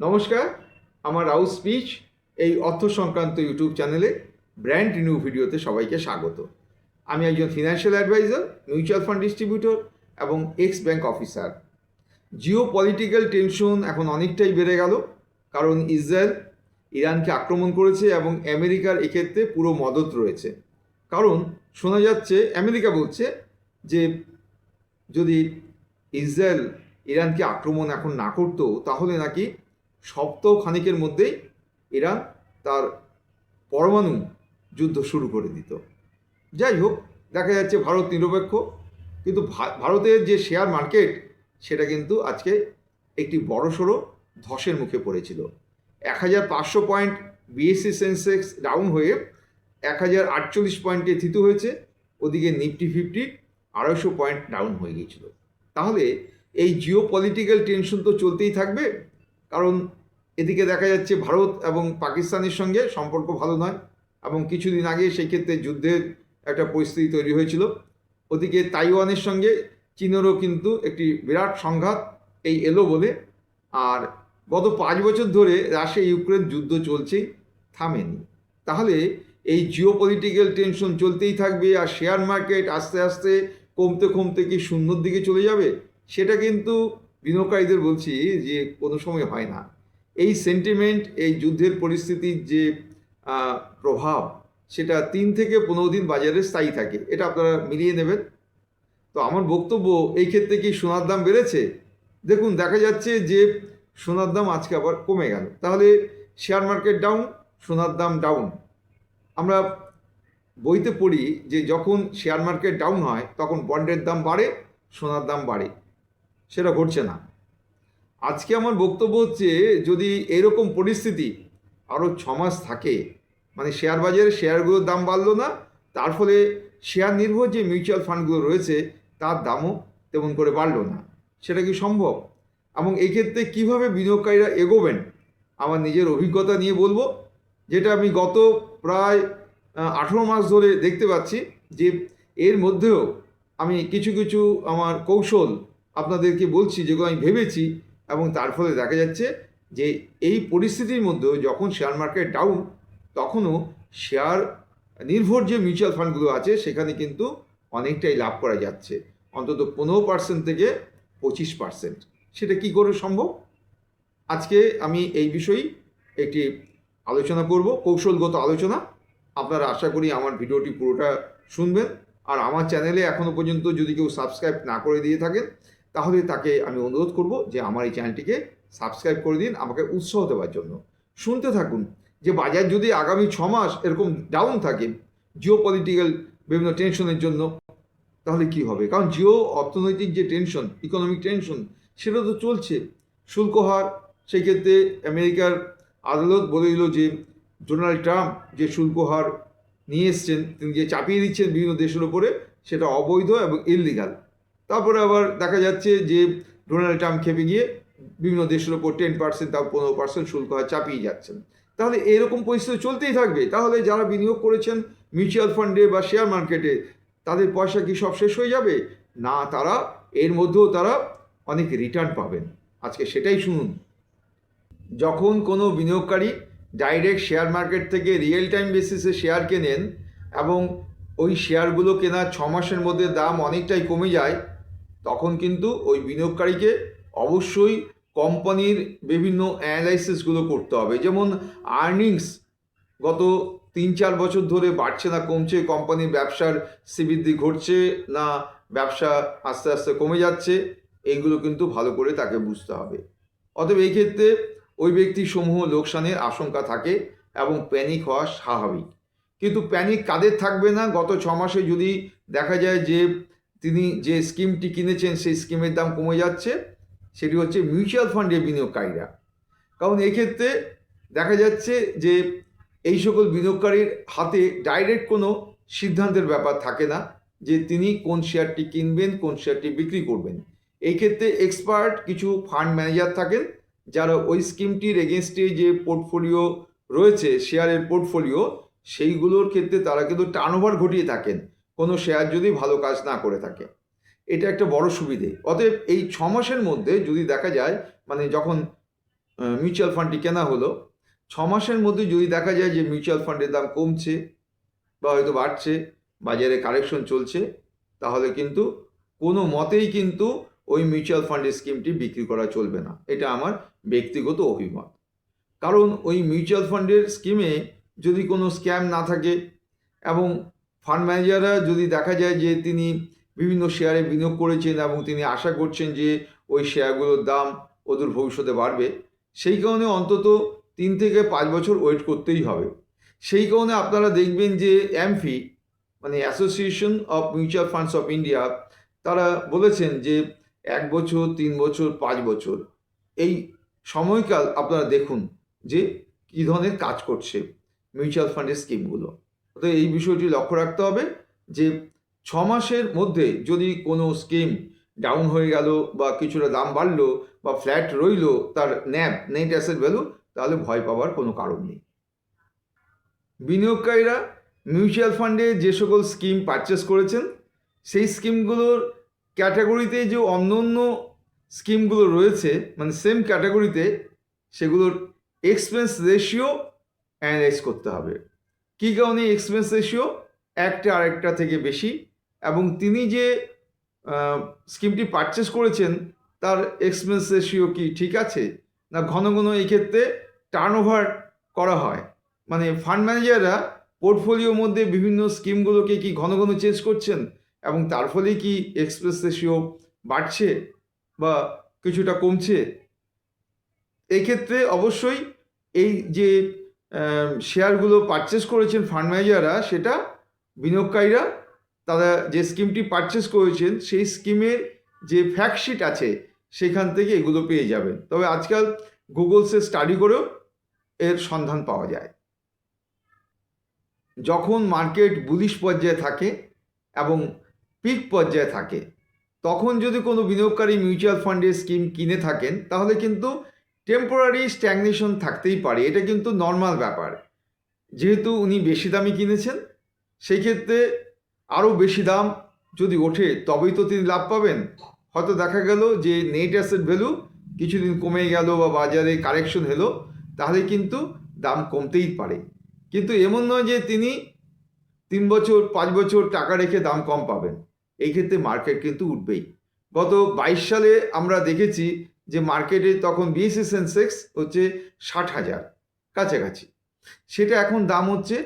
নমস্কার, আমার রাউস স্পিচ এই অর্থ সংক্রান্ত ইউটিউব চ্যানেলে ব্র্যান্ড রিনিউ ভিডিওতে সবাইকে স্বাগত। আমি একজন financial advisor, mutual fund distributor এবং ex bank officer. Geopolitical tension এখন অনেকটাই বেড়ে গেল, কারণ ইসরায়েল ইরানকে আক্রমণ করেছে এবং আমেরিকার এক্ষেত্রে পুরো মদত রয়েছে। কারণ শোনা যাচ্ছে, আমেরিকা বলছে যে যদি ইসরায়েল ইরানকে আক্রমণ এখন না করতো তাহলে নাকি সপ্তাহ খানিকের মধ্যেই ইরান তার পরমাণু যুদ্ধ শুরু করে দিত। যাই হোক, দেখা যাচ্ছে ভারত নিরপেক্ষ, কিন্তু ভারতের যে শেয়ার মার্কেট সেটা কিন্তু আজকে একটি বড়সড় ধসের মুখে পড়েছিল। 1500 পয়েন্ট বিএসসি সেন্সেক্স ডাউন হয়ে 1048 পয়েন্টে থিত হয়েছে। ওদিকে নিফটি 50 250 পয়েন্ট ডাউন হয়ে গিয়েছিল। তাহলে এই জিও পলিটিক্যাল টেনশন তো চলতেই থাকবে, কারণ এদিকে দেখা যাচ্ছে ভারত এবং পাকিস্তানের সঙ্গে সম্পর্ক ভালো নয়, এবং কিছুদিন আগে সেই ক্ষেত্রে যুদ্ধের একটা পরিস্থিতি তৈরি হয়েছিল। ওদিকে তাইওয়ানের সঙ্গে চীনেরও কিন্তু একটি বিরাট সংঘাত এই এলো বলে। আর গত 5 বছর ধরে রাশিয়া ইউক্রেন যুদ্ধ চলছেই, থামেনি। তাহলে এই জিও পলিটিক্যাল টেনশন চলতেই থাকবে, আর শেয়ার মার্কেট আস্তে আস্তে কমতে কমতে কি শূন্যর দিকে চলে যাবে, সেটা কিন্তু বিনিয়োগকারীদের বলছি যে কোনো সময় হয় না। এই সেন্টিমেন্ট, এই যুদ্ধের পরিস্থিতির যে প্রভাব, সেটা 3 থেকে 15 দিন বাজারে স্থায়ী থাকে, এটা আপনারা মিলিয়ে নেবেন। তো আমার বক্তব্য, এই ক্ষেত্রে কি সোনার দাম বেড়েছে? দেখুন, দেখা যাচ্ছে যে সোনার দাম আজকে আবার কমে গেল। তাহলে শেয়ার মার্কেট ডাউন, সোনার দাম ডাউন। আমরা বইতে পড়ি যে যখন শেয়ার মার্কেট ডাউন হয় তখন বন্ডের দাম বাড়ে, সোনার দাম বাড়ে। সেটা ঘটছে না। আজকে আমার বক্তব্য হচ্ছে, যদি এরকম পরিস্থিতি আরও 6 মাস থাকে, মানে শেয়ার বাজারে শেয়ারগুলোর দাম বাড়লো না, তার ফলে শেয়ার নির্ভর যে মিউচুয়াল ফান্ডগুলো রয়েছে তার দামও তেমন করে বাড়লো না, সেটা কি সম্ভব? এবং এক্ষেত্রে কীভাবে বিনিয়োগকারীরা এগোবেন, আমার নিজের অভিজ্ঞতা নিয়ে বলবো, যেটা আমি গত প্রায় 18 মাস ধরে দেখতে পাচ্ছি। যে এর মধ্যেও আমি কিছু কিছু আমার কৌশল আপনাদেরকে বলছি, যেগুলো আমি ভেবেছি, এবং তার ফলে দেখা যাচ্ছে যে এই পরিস্থিতির মধ্যেও যখন শেয়ার মার্কেট ডাউন, তখনও শেয়ার নির্ভর যে মিউচুয়াল ফান্ডগুলো আছে সেখানে কিন্তু অনেকটাই লাভ করা যাচ্ছে, অন্তত 15% থেকে 25%। সেটা কি করে সম্ভব? আজকে আমি এই বিষয়েই একটি আলোচনা করব, কৌশলগত আলোচনা। আপনারা আশা করি আমার ভিডিওটি পুরোটা শুনবেন। আর আমার চ্যানেলে এখনও পর্যন্ত যদি কেউ সাবস্ক্রাইব না করে দিয়ে থাকেন, তাহলে তাকে আমি অনুরোধ করব যে আমার এই চ্যানেলটিকে সাবস্ক্রাইব করে দিন, আমাকে উৎসাহ দেওয়ার জন্য। শুনতে থাকুন যে বাজার যদি আগামী 6 মাস এরকম ডাউন থাকে জিও পলিটিক্যাল বিভিন্ন টেনশনের জন্য, তাহলে কি হবে? কারণ জিও অর্থনৈতিক যে টেনশন, ইকোনমিক টেনশন, সেটা তো চলছে। শুল্ক হার, সেই ক্ষেত্রে আমেরিকার আদালত বলে দিল যে ডোনাল্ড ট্রাম্প যে শুল্ক হার নিয়ে এসছেন, তিনি যে চাপিয়ে দিচ্ছেন বিভিন্ন দেশের ওপরে, সেটা অবৈধ এবং ইললিগাল। তারপরে আবার দেখা যাচ্ছে যে ডোনাল্ড ট্রাম্প খেপে গিয়ে বিভিন্ন দেশের ওপর 10% তাও 15% শুল্ক হার চাপিয়ে যাচ্ছেন। তাহলে এরকম পরিস্থিতি চলতেই থাকবে। তাহলে যারা বিনিয়োগ করেছেন মিউচুয়াল ফান্ডে বা শেয়ার মার্কেটে, তাদের পয়সা কি সব শেষ হয়ে যাবে? না, তারা এর মধ্যেও তারা অনেক রিটার্ন পাবেন। আজকে সেটাই শুনুন। যখন কোনো বিনিয়োগকারী ডাইরেক্ট শেয়ার মার্কেট থেকে রিয়েল টাইম বেসিসে শেয়ার কেনেন এবং ওই শেয়ারগুলো কেনার 6 মাসের মধ্যে দাম অনেকটাই কমে যায়, তখন কিন্তু ওই বিনিয়োগকারীকে অবশ্যই কোম্পানির বিভিন্ন অ্যানালাইসিসগুলো করতে হবে। যেমন আর্নিংস গত 3-4 বছর ধরে বাড়ছে না কমছে, কোম্পানির ব্যবসার শ্রীবৃদ্ধি ঘটছে না ব্যবসা আস্তে আস্তে কমে যাচ্ছে, এইগুলো কিন্তু ভালো করে তাকে বুঝতে হবে। অতএব এই ক্ষেত্রে ওই ব্যক্তির সমূহ লোকসানের আশঙ্কা থাকে এবং প্যানিক হওয়া স্বাভাবিক। কিন্তু প্যানিক কাদের থাকবে না? গত 6 মাসে যদি দেখা যায় যে তিনি যে স্কিমটি কিনেছেন সেই স্কিমের দাম কমে যাচ্ছে, সেটি হচ্ছে মিউচুয়াল ফান্ডে বিনিয়োগকারীরা। কারণ এক্ষেত্রে দেখা যাচ্ছে যে এই সকল বিনিয়োগকারীর হাতে ডাইরেক্ট কোনো সিদ্ধান্তের ব্যাপার থাকে না যে তিনি কোন শেয়ারটি কিনবেন, কোন শেয়ারটি বিক্রি করবেন। এই ক্ষেত্রে এক্সপার্ট কিছু ফান্ড ম্যানেজার থাকেন, যারা ওই স্কিমটির এগেনস্টে যে পোর্টফোলিও রয়েছে, শেয়ারের পোর্টফোলিও, সেইগুলোর ক্ষেত্রে তারা কিন্তু টার্নওভার ঘটিয়ে থাকেন কোনো শেয়ার যদি ভালো কাজ না করে থাকে। এটা একটা বড় সুবিধে। অতএব এই 6 মাসের মধ্যে যদি দেখা যায়, মানে যখন মিউচুয়াল ফান্ডটি কেনা হলো, 6 মাসের মধ্যে যদি দেখা যায় যে মিউচুয়াল ফান্ডের দাম কমছে বা হয়তো বাড়ছে, বাজারে কারেকশন চলছে, তাহলে কিন্তু কোনো মতেই কিন্তু ওই মিউচুয়াল ফান্ডের স্কিমটি বিক্রি করা চলবে না। এটা আমার ব্যক্তিগত অভিমত। কারণ ওই মিউচুয়াল ফান্ডের স্কিমে যদি কোনো স্ক্যাম না থাকে এবং ফান্ড ম্যানেজাররা যদি দেখা যায় যে তিনি বিভিন্ন শেয়ারে বিনিয়োগ করেছেন এবং তিনি আশা করছেন যে ওই শেয়ারগুলোর দাম অদূর ভবিষ্যতে বাড়বে, সেই কারণে অন্তত 3 থেকে 5 বছর ওয়েট করতেই হবে। সেই কারণে আপনারা দেখবেন যে অ্যামফি মানে association of mutual funds of India তারা বলেছেন যে 1 বছর, 3 বছর, 5 বছর এই সময়কাল আপনারা দেখুন যে কী ধরনের কাজ করছে মিউচুয়াল ফান্ডের স্কিমগুলো। তো এই বিষয়টি লক্ষ্য রাখতে হবে যে 6 মাসের মধ্যে যদি কোনো স্কিম ডাউন হয়ে গেল বা কিছুটা দাম বাড়লো বা ফ্ল্যাট রইল তার ন্যাব নেট অ্যাসেট ভ্যালু, তাহলে ভয় পাওয়ার কোনো কারণ নেই। বিনিয়োগকারীরা মিউচুয়াল ফান্ডে যে সকল স্কিম পারচেস করেছেন সেই স্কিমগুলোর ক্যাটাগরিতে যে অন্য অন্য স্কিমগুলো রয়েছে মানে সেম ক্যাটাগরিতে, সেগুলোর এক্সপেন্স রেশিও অ্যানালাইজ করতে হবে। কী কারণে এক্সপেন্স রেশিও একটা আরেকটা থেকে বেশি, এবং তিনি যে স্কিমটি পারচেস করেছেন তার এক্সপেন্স রেশিও কি ঠিক আছে না ঘন ঘন এই ক্ষেত্রে টার্নওভার করা হয়, মানে ফান্ড ম্যানেজাররা পোর্টফোলিওর মধ্যে বিভিন্ন স্কিমগুলোকে কি ঘন ঘন চেঞ্জ করছেন এবং তার ফলে কি এক্সপেন্স রেশিও বাড়ছে বা কিছুটা কমছে। এই ক্ষেত্রে অবশ্যই এই যে শেয়ারগুলো পারচেস করেছেন ফান্ড ম্যানেজাররা, সেটা বিনিয়োগকারীরা তারা যে স্কিমটি পারচেস করেছেন সেই স্কিমের যে ফ্যাক্টশিট আছে সেখান থেকে এগুলো পেয়ে যাবেন। তবে আজকাল গুগলসে স্টাডি করেও এর সন্ধান পাওয়া যায়। যখন মার্কেট বুলিশ পর্যায়ে থাকে এবং পিক পর্যায়ে থাকে, তখন যদি কোনো বিনিয়োগকারী মিউচুয়াল ফান্ডের স্কিম কিনে থাকেন তাহলে কিন্তু টেম্পোরারি স্ট্যাগনেশন থাকতেই পারে, এটা কিন্তু নর্মাল ব্যাপার। যেহেতু উনি বেশি দামে কিনেছেন, সেই ক্ষেত্রে আরও বেশি দাম যদি ওঠে তবেই তো তিনি লাভ পাবেন। হয়তো দেখা গেল যে নেট অ্যাসেট ভ্যালু কিছুদিন কমে গেল বা বাজারে কারেকশন হলো, তাহলে কিন্তু দাম কমতেই পারে। কিন্তু এমন নয় যে তিনি 3 বছর 5 বছর টাকা রেখে দাম কম পাবেন। এই ক্ষেত্রে মার্কেট কিন্তু উঠবেই। গত 22 সালে আমরা দেখেছি যে মার্কেটে তখন বিএসসি সেন্সেক্স হচ্ছে 60,000 কাছাকাছি, সেটা এখন দাম হচ্ছে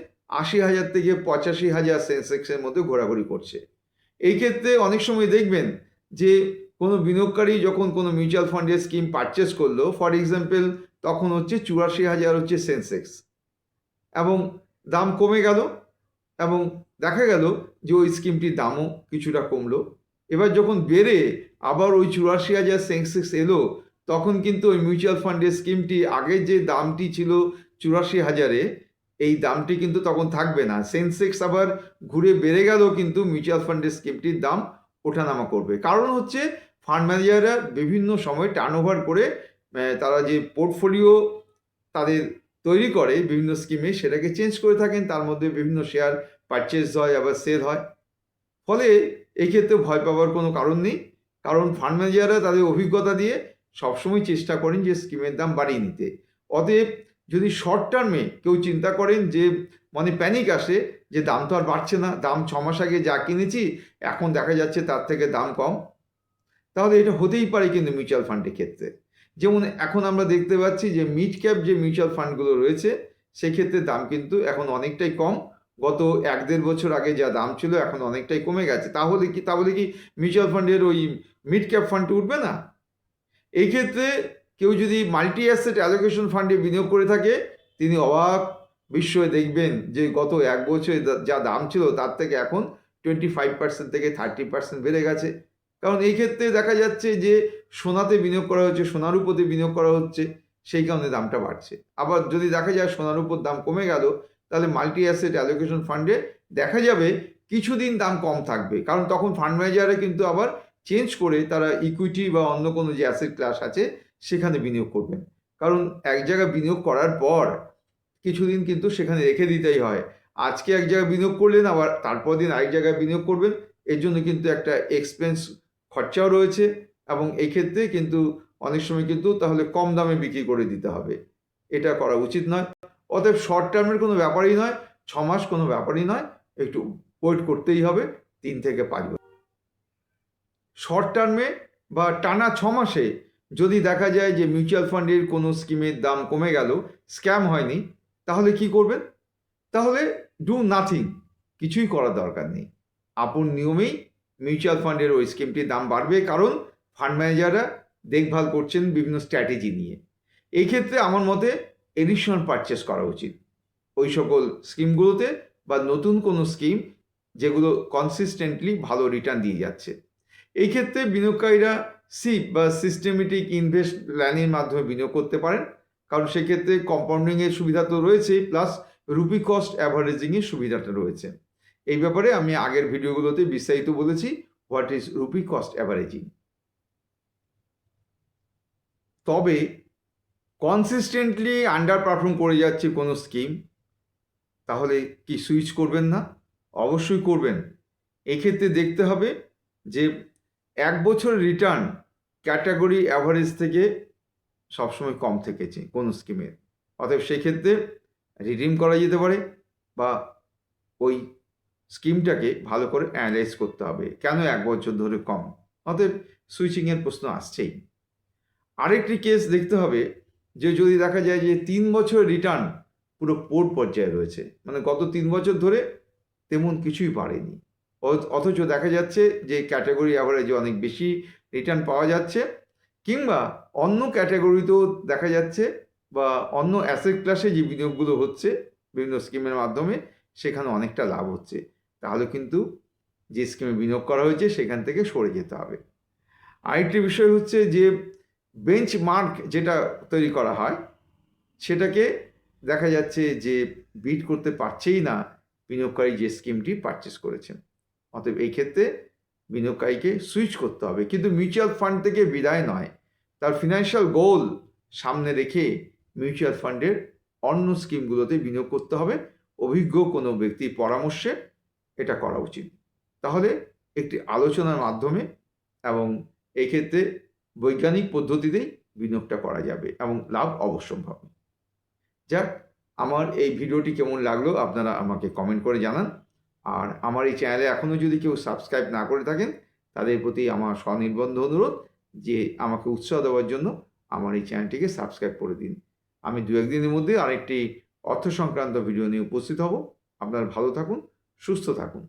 80,000 থেকে 85,000 সেন্সেক্সের মধ্যে ঘোরাঘুরি করছে। এই ক্ষেত্রে অনেক সময় দেখবেন যে কোনো বিনিয়োগকারী যখন কোনো মিউচুয়াল ফান্ডের স্কিম পারচেস করলো, ফর এক্সাম্পল তখন হচ্ছে 84,000 হচ্ছে সেন্সেক্স, এবং দাম কমে গেল এবং দেখা গেল যে ওই স্কিমটির দামও কিছুটা কমলো। এবার যখন বেড়ে আবার ওই 84,000 সেন্সেক্স এলো, তখন কিন্তু ওই মিউচুয়াল ফান্ডের স্কিমটি আগের যে দামটি ছিল 84,000-এ, এই দামটি কিন্তু তখন থাকবে না। সেন্সেক্স আবার ঘুরে বেড়ে গেল, কিন্তু মিউচুয়াল ফান্ডের স্কিমটির দাম ওঠানামা করবে। কারণ হচ্ছে ফান্ড ম্যানেজাররা বিভিন্ন সময় টার্নওভার করে তারা যে পোর্টফোলিও তাদের তৈরি করে বিভিন্ন স্কিমে, সেটাকে চেঞ্জ করে থাকেন। তার মধ্যে বিভিন্ন শেয়ার পারচেজ হয় আবার সেল হয়। ফলে এই ক্ষেত্রে ভয় পাওয়ার কোনো কারণ নেই, কারণ ফান্ড ম্যানেজাররা তাদের অভিজ্ঞতা দিয়ে সবসময় চেষ্টা করেন যে স্কিমের দাম বাড়িয়ে নিতে। অতএব যদি শর্ট টার্মে কেউ চিন্তা করেন যে মানে প্যানিক আসে যে দাম তো আর বাড়ছে না, দাম 6 মাস আগে যা কিনেছি এখন দেখা যাচ্ছে তার থেকে দাম কম, তাহলে এটা হতেই পারে কিন্তু মিউচুয়াল ফান্ডের ক্ষেত্রে। যেমন এখন আমরা দেখতে পাচ্ছি যে মিড ক্যাপ যে মিউচুয়াল ফান্ডগুলো রয়েছে সেক্ষেত্রে দাম কিন্তু এখন অনেকটাই কম। গত 1-1.5 বছর আগে যা দাম ছিল এখন অনেকটাই কমে গেছে। তাহলে কি মিউচুয়াল ফান্ডের ওই মিড ক্যাপ ফান্ডটি উঠবে না? এই ক্ষেত্রে কেউ যদি মাল্টি অ্যাসেট অ্যালোকেশন ফান্ডে বিনিয়োগ করে থাকে, তিনি অবাক বিস্ময়ে দেখবেন যে গত 1 বছরে যা দাম ছিল তার থেকে এখন 25% থেকে 30% বেড়ে গেছে। কারণ এই ক্ষেত্রে দেখা যাচ্ছে যে সোনাতে বিনিয়োগ করা হচ্ছে, সোনার উপরে বিনিয়োগ করা হচ্ছে, সেই কারণে দামটা বাড়ছে। আবার যদি দেখা যায় সোনার উপর দাম কমে গেল, তাহলে মাল্টি অ্যাসেট অ্যালোকেশন ফান্ডে দেখা যাবে কিছুদিন দাম কম থাকবে, কারণ তখন ফান্ড ম্যানেজাররা কিন্তু আবার চেঞ্জ করে তারা ইকুইটি বা অন্য কোনো যে অ্যাসেট ক্লাস আছে সেখানে বিনিয়োগ করবেন। কারণ এক জায়গায় বিনিয়োগ করার পর কিছুদিন কিন্তু সেখানে রেখে দিতেই হয়। আজকে এক জায়গায় বিনিয়োগ করলেন, আবার তারপর দিন আরেক জায়গায় বিনিয়োগ করবেন, এর জন্য কিন্তু একটা এক্সপেন্স খরচাও রয়েছে, এবং এই ক্ষেত্রে কিন্তু অনেক সময় কিন্তু তাহলে কম দামে বিক্রি করে দিতে হবে, এটা করা উচিত নয়। অতএব শর্ট টার্মের কোনো ব্যাপারই নয়, 6 মাস কোনো ব্যাপারই নয়, একটু ওয়েট করতেই হবে 3 থেকে 5 বছর। শর্ট টার্মে বা টানা 6 মাসে যদি দেখা যায় যে মিউচুয়াল ফান্ডের কোনো স্কিমের দাম কমে গেল, স্ক্যাম হয়নি, তাহলে কি করবেন? তাহলে ডু নাথিং, কিছুই করার দরকার নেই। আপন নিয়মেই মিউচুয়াল ফান্ডের ওই স্কিমটির দাম বাড়বে, কারণ ফান্ড ম্যানেজাররা দেখভাল করছেন বিভিন্ন স্ট্র্যাটেজি নিয়ে। এই ক্ষেত্রে আমার মতে এডিশনাল পারচেস করা উচিত ওই সকল স্কিমগুলোতে, বা নতুন কোনো স্কিম যেগুলো কনসিস্টেন্টলি ভালো রিটার্ন দিয়ে যাচ্ছে। এই ক্ষেত্রে বিনিয়োগকারীরা সিপ বা সিস্টেমেটিক ইনভেস্ট প্ল্যানের মাধ্যমে বিনিয়োগ করতে পারেন, কারণ সেক্ষেত্রে কম্পাউন্ডিংয়ের সুবিধা তো রয়েছে, প্লাস রুপি কস্ট অ্যাভারেজিংয়ের সুবিধাটা রয়েছে। এই ব্যাপারে আমি আগের ভিডিওগুলোতে বিস্তারিত বলেছি, what is rupee cost averaging. তবে কনসিস্টেন্টলি আন্ডার পারফর্ম করে যাচ্ছে কোনো স্কিম, তাহলে কি সুইচ করবেন না? অবশ্যই করবেন। এক্ষেত্রে দেখতে হবে যে 1 বছরের রিটার্ন ক্যাটাগরি অ্যাভারেজ থেকে সবসময় কম থেকেছে কোনো স্কিমের। অতএব সেক্ষেত্রে রিডিম করা যেতে পারে, বা ওই স্কিমটাকে ভালো করে অ্যানালাইজ করতে হবে কেন 1 বছর ধরে কম। অতএব সুইচিংয়ের প্রশ্ন আসছেই। আরেকটি কেস দেখতে হবে যে যদি দেখা যায় যে 3 বছরের রিটার্ন পুরো পোর পর্যায়ে রয়েছে, মানে গত 3 বছর ধরে তেমন কিছুই বাড়েনি, অথচ দেখা যাচ্ছে যে ক্যাটাগরি অ্যাভারেজে অনেক বেশি রিটার্ন পাওয়া যাচ্ছে, কিংবা অন্য ক্যাটাগরিতেও দেখা যাচ্ছে, বা অন্য অ্যাসেট ক্লাসে যে বিনিয়োগগুলো হচ্ছে বিভিন্ন স্কিমের মাধ্যমে সেখানে অনেকটা লাভ হচ্ছে, তাহলে কিন্তু যে স্কিমে বিনিয়োগ করা হয়েছে সেখান থেকে সরে যেতে হবে। আরেকটি বিষয় হচ্ছে যে বেঞ্চমার্ক যেটা তৈরি করা হয় সেটাকে দেখা যাচ্ছে যে বিট করতে পারছেই না বিনিয়োগকারী যে স্কিমটি পারচেস করেছেন। অতএব এই ক্ষেত্রে বিনিয়োগকারীকে সুইচ করতে হবে, কিন্তু মিউচুয়াল ফান্ড থেকে বিদায় নয়। তার ফিনান্সিয়াল গোল সামনে রেখে মিউচুয়াল ফান্ডের অন্য স্কিমগুলোতে বিনিয়োগ করতে হবে, অভিজ্ঞ কোনো ব্যক্তির পরামর্শে এটা করা উচিত। তাহলে একটি আলোচনার মাধ্যমে এবং এই ক্ষেত্রে বৈজ্ঞানিক পদ্ধতিতেই বিনিয়োগটা করা যাবে এবং লাভ অবশ্যম্ভাবী। যাক, আমার এই ভিডিওটি কেমন লাগলো আপনারা আমাকে কমেন্ট করে জানান। আর আমার এই চ্যানেলে এখনও যদি কেউ সাবস্ক্রাইব না করে থাকেন, তাদের প্রতি আমার স্বনির্বন্ধ অনুরোধ যে আমাকে উৎসাহ দেওয়ার জন্য আমার এই চ্যানেলটিকে সাবস্ক্রাইব করে দিন। আমি 2-1 দিনের মধ্যে আরেকটি অর্থ সংক্রান্ত ভিডিও নিয়ে উপস্থিত হব। আপনারা ভালো থাকুন, সুস্থ থাকুন।